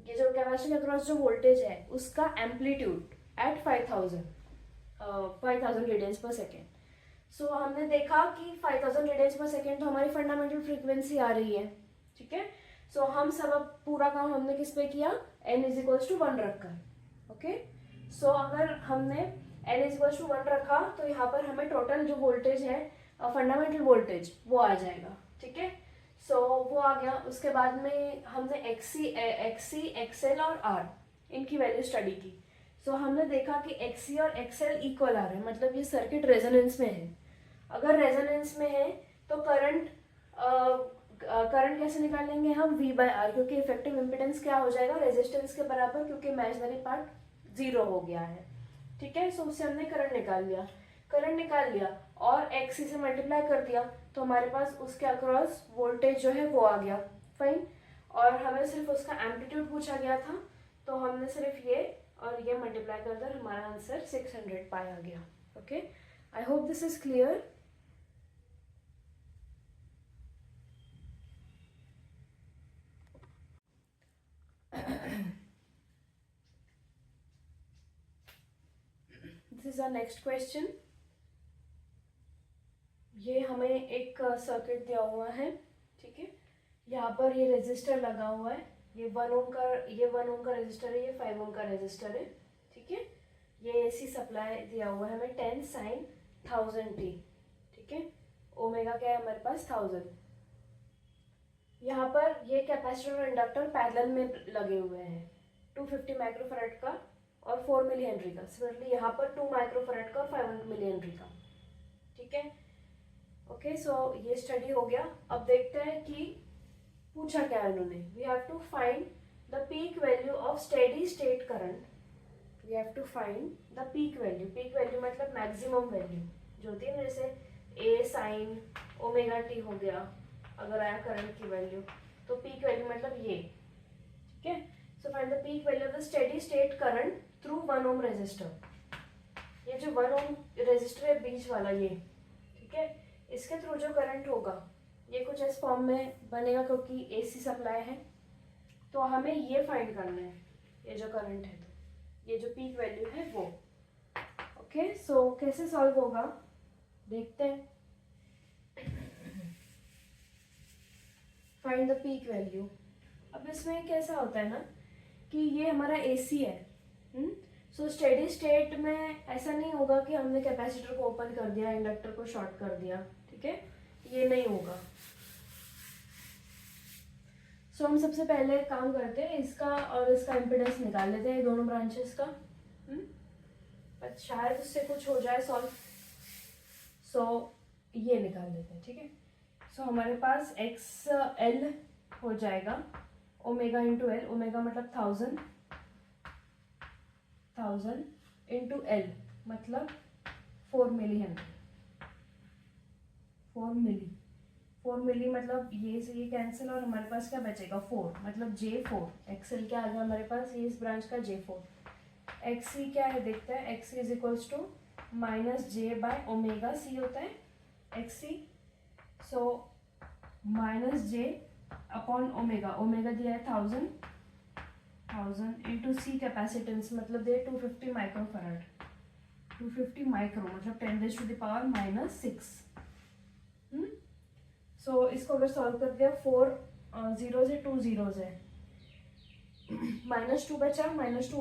ये जो कैपेसिटी के अक्रॉस जो वोल्टेज है उसका amplitude at 5000 radians per second. So हमने देखा कि 5000 रेडियंस पर सेकेंड तो हमारी फंडामेंटल फ्रीक्वेंसी आ रही है। ठीक है, सो हम सब अब पूरा काम हमने किस पे किया, n=1 रखकर। ओके, सो अगर हमने n=1 रखा तो यहाँ पर हमें टोटल जो वोल्टेज है, फंडामेंटल वोल्टेज, वो आ जाएगा। ठीक है, सो वो आ गया। उसके बाद में हमने XC, XL और R इनकी वैल्यू स्टडी की। सो हमने देखा कि XC और XL इक्वल आ रहे हैं, मतलब ये सर्किट रेजोनेंस में है। अगर रेजोनेंस में है तो करंट कैसे निकालेंगे हम, V/R, क्योंकि इफेक्टिव इम्पिडेंस क्या हो जाएगा, रेजिस्टेंस के बराबर, क्योंकि इमेजिनरी पार्ट 0 हो गया है। ठीक है, सो उससे हमने करंट निकाल लिया और XC से मल्टीप्लाई कर दिया, तो हमारे पास उसके अक्रॉस वोल्टेज जो है वो आ गया। फाइन, और हमें सिर्फ उसका एम्पलीट्यूड पूछा गया था, तो हमने सिर्फ ये और ये मल्टीप्लाई कर कर हमारा आंसर 600 पाई आ गया। Okay, I hope this is clear. This is our next question. ये हमें एक सर्किट दिया हुआ है। ठीक है, यहाँ पर ये रेजिस्टर लगा हुआ है, ये 1 ओम का रेजिस्टर है, ये 5 ओम का रेजिस्टर है। ठीक है, ये AC सप्लाई दिया हुआ है हमें 10 sin 1000t। ठीक है, ओमेगा क्या है हमारे पास 1000। यहाँ पर ये कैपेसिटर और इंडक्टर पैरेलल में लगे हुए हैं, 250 माइक्रोफैराड का और 4 मिली हेनरी का। सिमिलरली यहाँ पर 2 माइक्रोफैराड का और 500 मिली हेनरी का। ठीक है, ओके, सो ये स्टडी हो गया। अब देखते हैं कि पूछा क्या है उन्होंने। We have to find the peak value of steady state current. We have to find the peak value मतलब मैक्सिमम वैल्यू जो होती है ना, जैसे A sin ओमेगा t हो गया, अगर आया करंट की वैल्यू, तो पीक वैल्यू मतलब ये। ठीक है, so find the peak value of the steady state current through 1 ohm resistor. ये जो 1 ओम रेजिस्टर है बीच वाला ये, ठीक है, इसके थ्रू जो करंट होगा ये कुछ इस फॉर्म में बनेगा, क्योंकि AC सप्लाई है। तो हमें ये फाइंड करना है, ये जो करंट है, तो ये जो पीक वैल्यू है वो। ओके, सो कैसे सॉल्व होगा देखते हैं। Find the peak value. अब इसमें कैसा होता है ना कि ये हमारा AC है। सो स्टेडी स्टेट में ऐसा नहीं होगा कि हमने कैपेसिटर को ओपन कर दिया, इंडक्टर को शॉर्ट कर दिया, ठीक है, ये नहीं होगा। सो हम सबसे पहले काम करते हैं इसका और इसका इम्पिडेंस निकाल लेते हैं दोनों ब्रांचेस का। पर शायद उससे कुछ हो जाए सॉल्व। सो ये निकाल लेते हैं, ठीक है। सो हमारे पास XL हो जाएगा ओमेगा इंटू एल, ओमेगा मतलब 1000 इंटू एल मतलब 4 मिली हेनरी। 4 मिली मतलब ये से ये कैंसिल और हमारे पास क्या बचेगा 4 मतलब J4। XL क्या आ गया हमारे पास, ये इस ब्रांच का J4। XC क्या है देखते हैं, XC is equals to minus J by omega C होता है XC। So minus J upon omega, omega दिया है 1000 इंटू C कैपेसिटेंस मतलब दिया 250 माइक्रोफैराड। 250 माइक्रो मतलब 10⁻⁻6। सो इसको अगर सॉल्व कर दिया 4 जीरोज है, 2 जीरोज है, -2 बचा, -2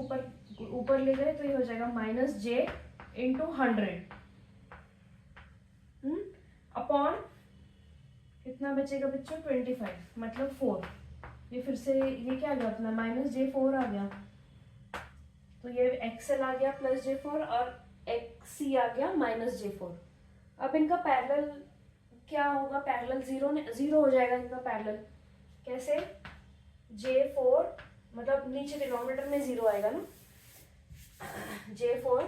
ऊपर ले गए तो ये हो जाएगा -J इंटू 100 अपॉन कितना बचेगा बच्चों 25 मतलब 4। ये फिर से ये क्या आ गया अपना -J4 आ गया, तो ये XL आ गया +J4 और XC आ गया -J4। अब इनका पैरेलल क्या होगा, पैरेलल जीरो हो जाएगा इनका पैरेलल। कैसे, J4 मतलब नीचे डिनोमिनेटर में 0 आएगा ना, J4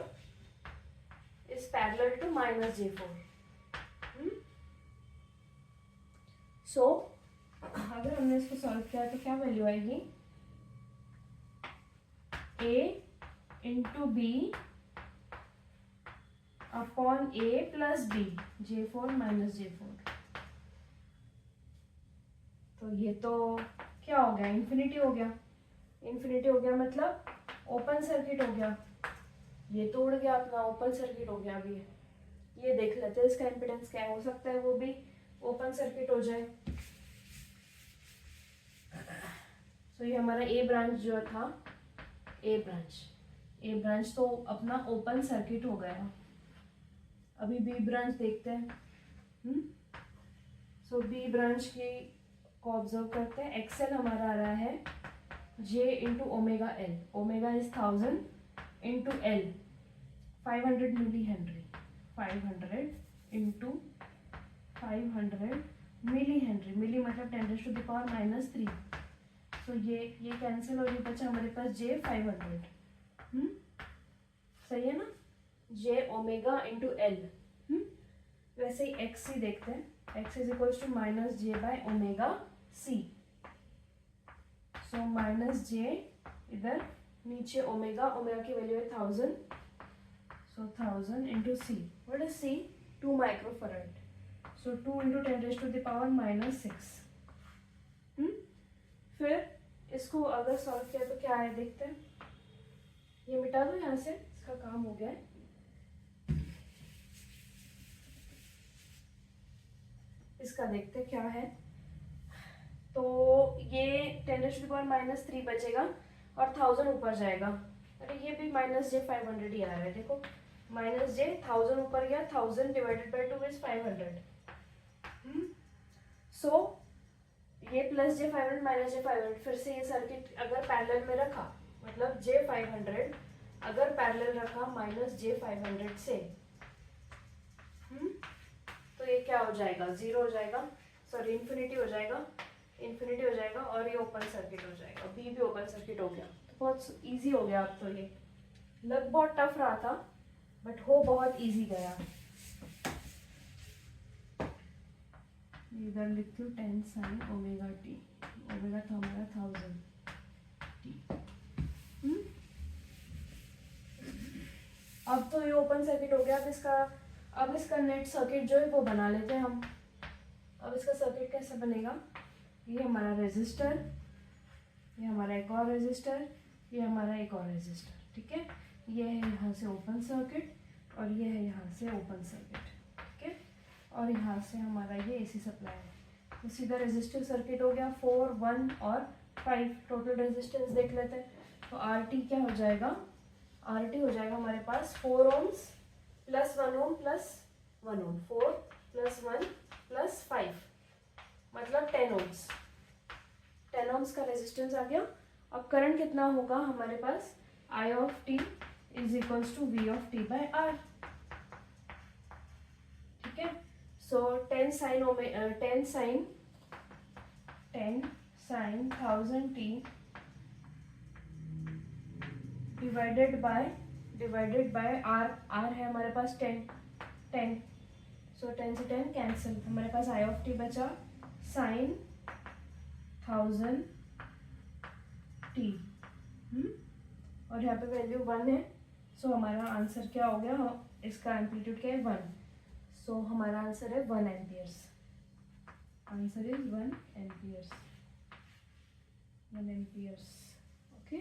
is parallel to -J4। सो अगर हमने इसको सॉल्व किया तो क्या वैल्यू आएगी, A into B upon A plus B, J4 -J4। तो ये तो क्या हो गया, इन्फिनिटी हो गया। इन्फिनिटी हो गया मतलब ओपन सर्किट हो गया, ये तो उड़ गया अपना, ओपन सर्किट हो गया। अभी ये देख लेते हैं इसका इम्पिडेंस क्या हो सकता है, वो भी ओपन सर्किट हो जाए। तो ये हमारा ए ब्रांच जो था, ए ब्रांच तो अपना ओपन सर्किट हो गया। अभी बी ब्रांच देखते हैं। सो बी ब्रांच की को ऑब्जर्व करते हैं। एक्सएल हमारा आ रहा है J into omega L, omega is 1000 into L 500 milli henry, 500 into 500 milli henry, milli मतलब 10⁻⁻3। सो ये कैंसिल और ये बचा हमारे पास J 500। सही है ना, J ओमेगा इंटू एल। वैसे ही एक्स सी देखते हैं, X is equals to -J by omega C. So -J इधर नीचे ओमेगा की वैल्यू है 1000, सो 1000 into C, what is C, 2 microfarad. So 2 into 10⁻⁻6। फिर इसको अगर सॉल्व किया तो क्या है देखते हैं। ये मिटा दो यहाँ से, इसका काम हो गया है। इसका देखते क्या है, तो ये 10⁻⁻3 बचेगा और 1000 ऊपर जाएगा। अरे ये भी -J 500 ही आ रहा है, देखो -J 1000 ऊपर गया, 1000 डिवाइडेड बाय 2 इज 500। सो ये +J 500 -J 500, फिर से ये सर्किट अगर पैरेलल में रखा मतलब J 500 अगर पैरेलल रखा -J 500 से, तो ये क्या हो जाएगा, 0 हो जाएगा, सॉरी इन्फिनिटी हो जाएगा और ये ओपन सर्किट हो जाएगा। बी भी ओपन सर्किट हो गया। तो बहुत इजी हो गया। अब तो ये लग बहुत टफ रहा था बट हो बहुत इजी गया। इधर लिख लो 10 sin ओमेगा टी, ओमेगा था हमारा 1000 टी। अब तो ये ओपन सर्किट हो गया। अब इसका नेट सर्किट जो है वो बना लेते हैं हम। अब इसका सर्किट कैसे बनेगा, ये हमारा रेजिस्टर, ये हमारा एक और रेजिस्टर, ये हमारा एक और रेजिस्टर, ठीक है। ये है यहाँ से ओपन सर्किट और ये है यहाँ से ओपन सर्किट, ठीक है। और यहाँ से हमारा ये एसी सप्लाई है, तो सीधा रेजिस्टिव सर्किट हो गया। 4, 1 और 5 टोटल रेजिस्टेंस देख लेते हैं। तो आर टी क्या हो जाएगा, आर टी हो जाएगा हमारे पास 4 ohms plus 1 ohm plus 1 ohm, 4 plus 1 plus 5 मतलब 10 ohms, 10 ohms का रेजिस्टेंस आ गया। अब करंट कितना होगा हमारे पास, I of T is equals to V of T by R. ठीक है, so 10 sine 1000 T divided by R है हमारे पास 10, सो 10 से 10 कैंसिल, हमारे पास आई ऑफ टी बचा साइन 1000 टी। और यहाँ पे वैल्यू 1 है, सो हमारा आंसर क्या हो गया, इसका एम्पलीट्यूड क्या है 1, सो हमारा आंसर है 1 amperes. Answer is 1 amperes, 1 amperes. Okay,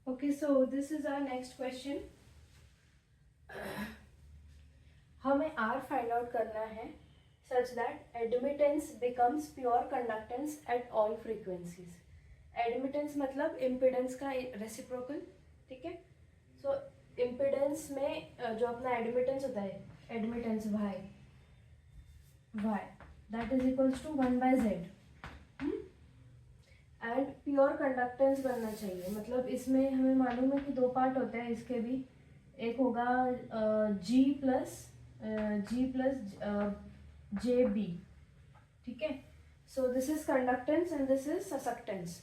okay, so this is our next question. हमें R फाइंड आउट करना है such that admittance becomes pure conductance at all frequencies. Admittance मतलब impedance का reciprocal, ठीक है। So impedance में जो अपना admittance होता है, admittance y that is equals to 1 by z and pure conductance बनना चाहिए, मतलब इसमें हमें मालूम है कि 2 पार्ट होते हैं इसके भी, एक होगा G प्लस जे बी, ठीक है। सो this is conductance and this is susceptance.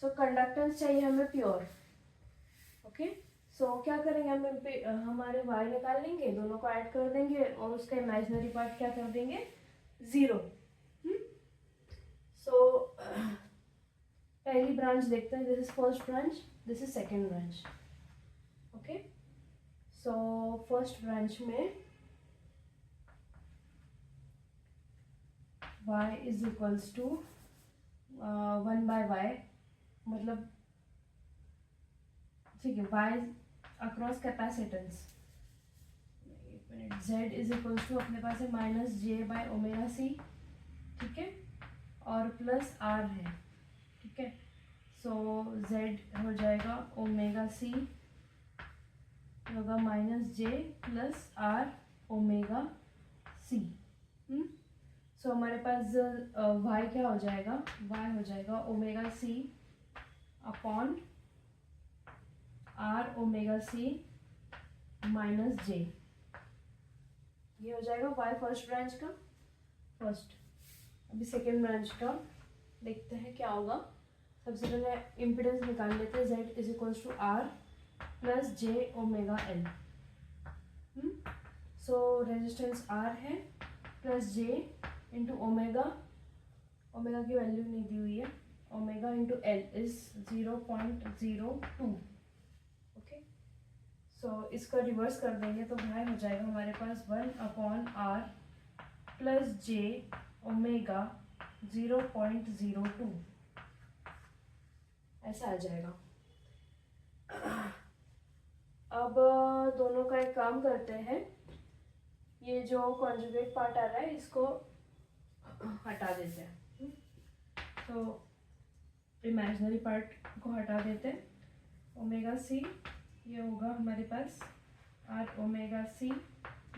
So conductance चाहिए हमें प्योर, ओके। सो क्या करेंगे हम, हमारे y निकाल लेंगे, दोनों को ऐड कर देंगे और उसका इमेजिनरी पार्ट क्या कर देंगे 0। सो पहली ब्रांच देखते हैं, this is first branch, this is second branch, okay. So first branch में y is equals to 1 by y, मतलब ठीक है, y across capacitance, z is equals to अपने पास है minus j by omega C, ठीक है, और प्लस r है, ठीक है। सो z हो जाएगा ओमेगा सी होगा minus J plus r omega C. So हमारे पास y क्या हो जाएगा, y हो जाएगा ओमेगा सी upon r omega C minus J, ये हो जाएगा y फर्स्ट ब्रांच का। अभी सेकेंड ब्रांच का देखते हैं क्या होगा। सबसे पहले इम्पिडेंस निकाल लेते हैं, z is equals to r plus J omega L. So resistance r है प्लस j इंटू ओमेगा की वैल्यू नहीं दी हुई है, omega into L is 0.02, okay. So इसका रिवर्स कर देंगे तो y हो जाएगा हमारे पास 1 अपॉन r प्लस जे ओमेगा 0.02, ऐसा आ जाएगा। अब दोनों का एक काम करते हैं, ये जो कॉन्जुगेट पार्ट आ रहा है इसको हटा देते हैं, तो इमेजिनरी पार्ट को हटा देते हैं। ओमेगा सी ये होगा हमारे पास R omega C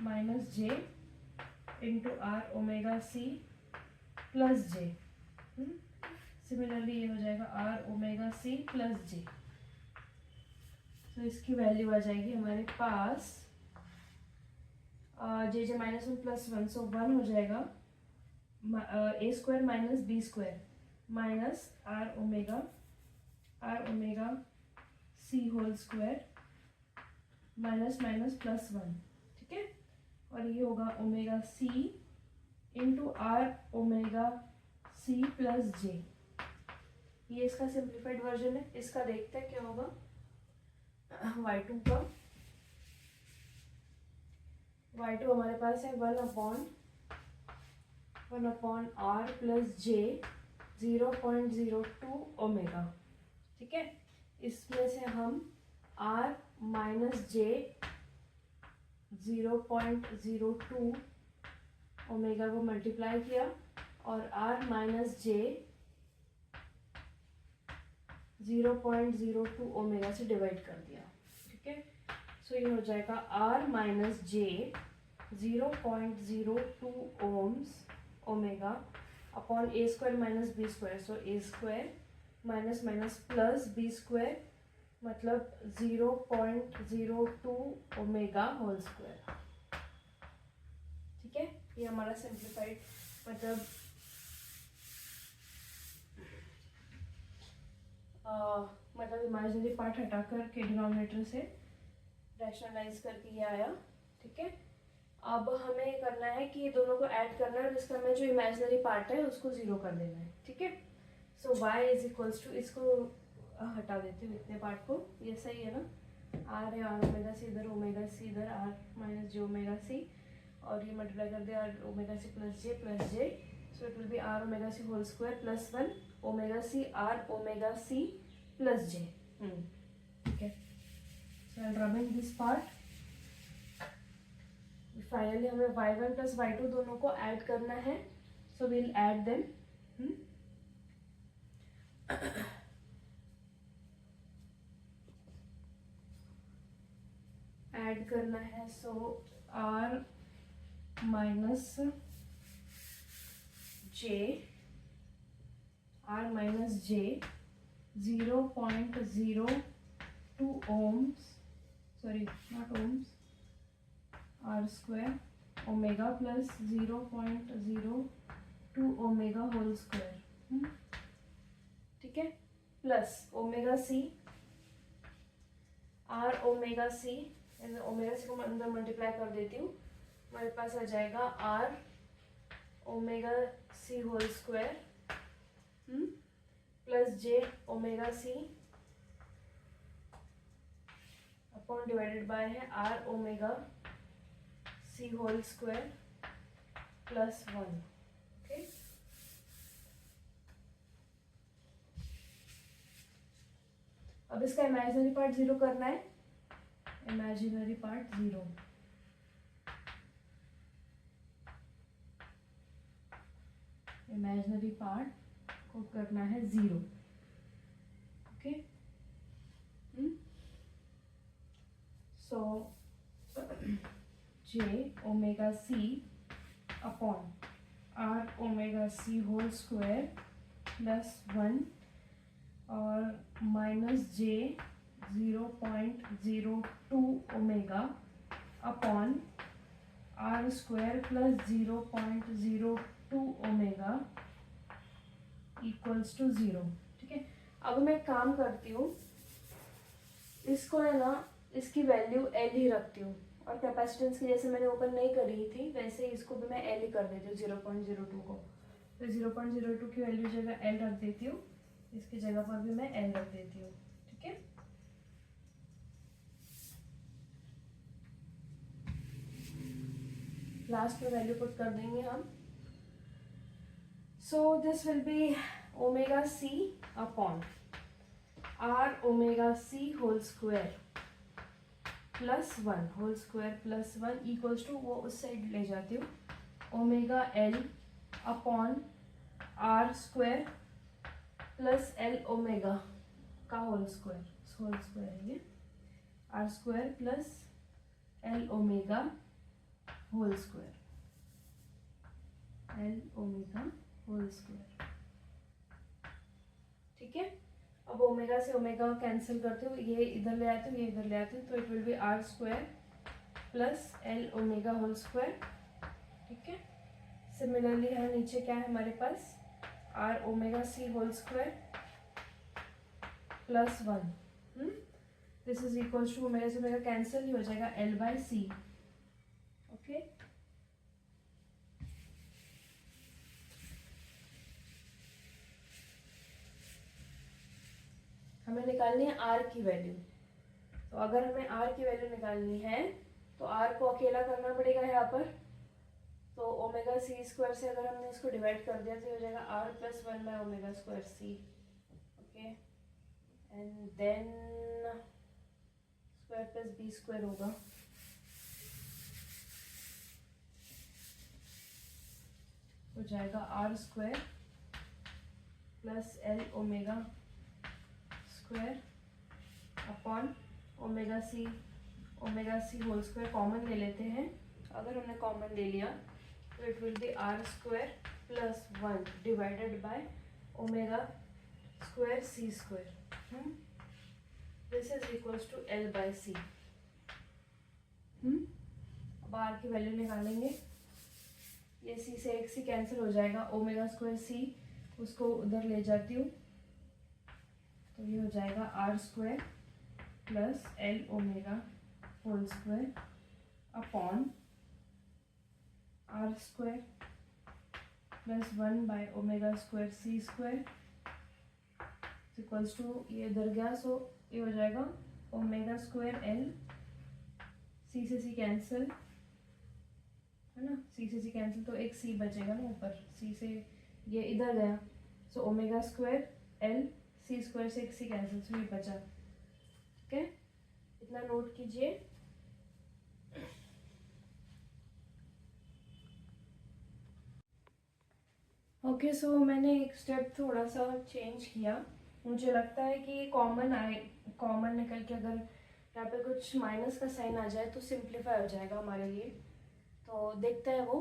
minus J into R omega सी प्लस जे। सिमिलरली ये हो जाएगा आर ओमेगा सी प्लस जे। तो इसकी वैल्यू आ जाएगी हमारे पास जे जे माइनस 1 प्लस 1, सो 1 हो जाएगा A square minus B square minus R omega C whole square minus minus plus 1, ठीक है। और ये होगा omega C into R omega सी प्लस जे, ये इसका सिंप्लीफाइड वर्जन है। इसका देखते हैं क्या होगा y2 का। y2 हमारे पास है 1 upon r plus j 0.02 omega, ठीक है। इसमें से हम r माइनस जे 0.02 ओमेगा को मल्टीप्लाई किया और r माइनस जे 0.02 ओमेगा से डिवाइड कर दिया, ठीक है। सो ये हो जाएगा r minus j 0.02 ohms omega upon a square minus B square. So a square minus minus plus b square मतलब 0.02 ओमेगा होल स्क्वायर, ठीक है। ये हमारा सिंप्लीफाइड मतलब इमेजिनरी पार्ट हटाकर के डिनोमिनेटर से रैशनलाइज करके ये आया, ठीक है। अब हमें करना है कि ये दोनों को ऐड करना है और इसका हमें जो इमेजिनरी पार्ट है उसको जीरो कर देना है, ठीक है। सो y इज इक्वल्स टू, इसको हटा देते हैं इतने पार्ट को, ये सही है ना। r है r ओमेगा सी इधर, ओमेगा सी इधर, r minus j omega c और ये मल्टीप्लाई कर दिया r omega C plus j. So it will be r omega C whole square plus 1 omega C r omega C plus j, ठीक है। So I am rubbing this part. Finally हमें y1 plus y2 दोनों को add करना है, so we'll add them. Add करना है, so r minus j 0.02 ohms, sorry not ohms, r square omega plus 0.02 omega whole square, ठीक है, plus omega सी r omega C, omega C को अंदर मल्टीप्लाई कर देती हूँ, हमारे पास आ जाएगा r omega C whole square plus J omega C upon divided by है r ओमेगा सी होल स्क्वायर प्लस 1, ओके। अब इसका इमेजिनरी पार्ट जीरो करना है, imaginary part zero, imaginary part को करना है zero, okay. So j omega सी upon r omega सी whole square plus 1 और minus j 0.02 omega upon r square plus 0.02 omega equals to 0, ठीक है। अब मैं एक काम करती हूँ, इसको है ना, इसकी वैल्यू L ही रखती हूँ और कैपेसिटेंस की जैसे मैंने ओपन नहीं करी थी वैसे ही इसको भी मैं L ही कर देती हूँ 0.02 को। तो 0.02 की वैल्यू जगह L रख देती हूँ, इसकी जगह पर भी मैं L रख देती हूँ, ठीक है। लास्ट में वैल्यू पुट कर देंगे हम। So this will be omega C upon r omega C whole square plus 1 whole square plus 1 equals to, वो उस साइड ले जाती हूँ, omega L upon r square plus l omega का होल स्क्वायर है ये, r square plus l omega whole square, l omega whole square, ठीक है। अब ओमेगा से ओमेगा कैंसिल करते हो, ये इधर ले आते हो, ये इधर ले आते हो, तो it will be r square plus l omega whole square, ठीक है। सिमिलरली यहाँ नीचे क्या है हमारे पास, r omega C whole square plus 1, this is equal to, omega से ओमेगा कैंसिल ही हो जाएगा, l बाई सी, ओके। हमें निकालनी है r की वैल्यू, तो अगर हमें r की वैल्यू निकालनी है तो r को अकेला करना पड़ेगा यहाँ पर, तो ओमेगा सी स्क्वायर से अगर हमने इसको डिवाइड कर दिया तो हो जाएगा r plus 1 by omega square c, okay. And then square plus b square होगा, हो जाएगा are square plus L omega square upon omega C whole square common ले लेते हैं। अगर हमने कॉमन ले लिया तो it will be r square plus 1 divided by omega square C square. This is equals to l by c. अब r की वैल्यू निकालेंगे। ये सी से एक सी कैंसिल हो जाएगा, ओमेगा स्क्वायर सी उसको उधर ले जाती हूँ तो ये हो जाएगा are square plus L omega whole square upon R square plus 1 by omega square C square equals to ये इधर गया, सो ये हो जाएगा ओमेगा स्क्वायर एल, सी से सी कैंसिल है ना, सी से सी कैंसिल तो एक सी बचेगा ना ऊपर, सी से ये इधर गया, so omega square L C square से एक सी कैंसिल, सो ये बचा। ठीक है, इतना नोट कीजिए। ओके, सो मैंने एक स्टेप थोड़ा सा चेंज किया। मुझे लगता है कि कॉमन निकल के अगर यहाँ पे कुछ माइनस का साइन आ जाए तो सिंप्लीफाई हो जाएगा हमारे लिए। तो देखते हैं वो।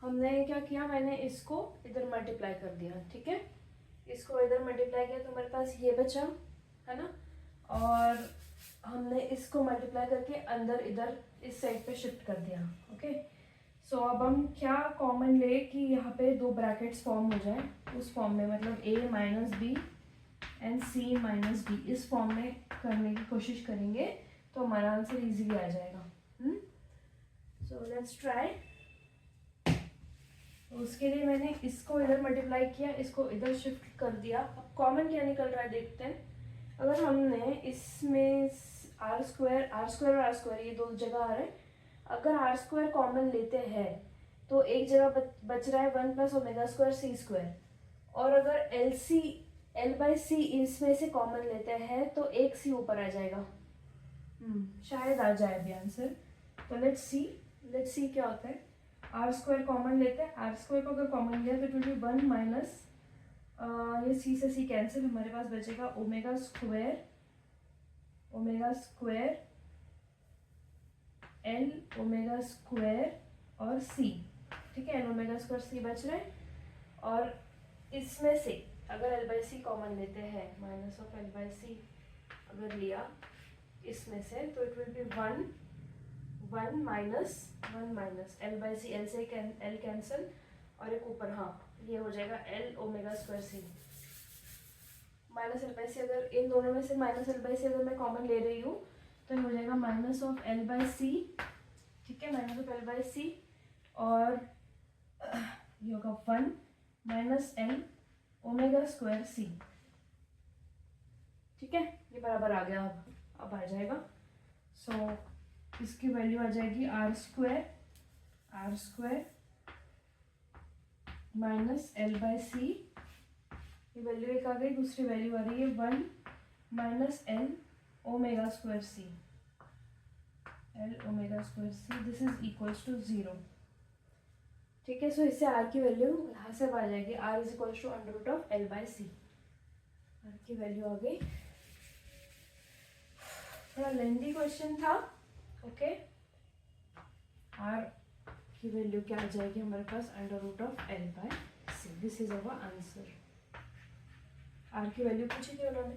हमने क्या किया, मैंने इसको इधर मल्टीप्लाई कर दिया। ठीक है, इसको इधर मल्टीप्लाई किया तो हमारे पास ये बचा है ना, और हमने इसको मल्टीप्लाई करके अंदर इधर इस साइड पे शिफ्ट कर दिया। ओके, सो अब हम क्या कॉमन ले कि यहाँ पे दो ब्रैकेट्स फॉर्म हो जाए, उस फॉर्म में मतलब a minus B and c minus D, इस फॉर्म में करने की कोशिश करेंगे तो हमारा आंसर इजीली आ जाएगा। So let's try. उसके लिए मैंने इसको इधर मल्टीप्लाई किया, इसको इधर शिफ्ट कर दिया। अब कॉमन क्या निकल रहा है देखते हैं। अगर हमने इसमें आर स्क्वायर और ये दो जगह आ रहे हैं, अगर आर स्क्वायर कॉमन लेते हैं तो एक जगह बच रहा है 1 प्लस ओमेगा स्क्वायर सी स्क्वायर, और अगर एल बाई सी इसमें से कॉमन लेते हैं तो एक सी ऊपर आ जाएगा। शायद आ जाए अभी आंसर। तो लेट्स सी क्या होता है। आर स्क्वायर कॉमन लेते हैं, आर स्क्वायर को अगर कॉमन लिया तो इट विल बी 1 माइनस ये सी से सी कैंसिल, हमारे पास बचेगा omega square L omega square और सी। ठीक है, एल ओमेगा स्क्वायर सी बच रहे हैं, और इसमें से अगर एल बाई सी कॉमन लेते हैं, minus of l by c अगर लिया इसमें से, तो it will be 1 minus l by c, l से एल कैंसिल और एक ऊपर, हाँ ये हो जाएगा l omega square c minus l by c. अगर इन दोनों में से माइनस एल बाई सी अगर मैं कॉमन ले रही हूँ तो ये हो जाएगा माइनस ऑफ एल बाई सी। ठीक है, माइनस ऑफ एल बाई सी, और ये होगा 1 माइनस एल ओमेगा स्क्वायर सी। ठीक है, ये बराबर आ गया। अब आ जाएगा। सो इसकी वैल्यू आ जाएगी r square minus l by c. ये वैल्यू एक आ गई, दूसरी वैल्यू आ रही है 1 minus L omega square C, this is equals to 0। ठीक है, सो इससे आर की वैल्यू यहाँ से आ जाएगी, r is equals to under root of l by c. R की वैल्यू आ गई। थोड़ा लेंथी क्वेश्चन था। ओके, आर की वैल्यू क्या आ जाएगी हमारे पास, under root of l by c. This is our answer. R की वैल्यू पूछी थी उन्होंने।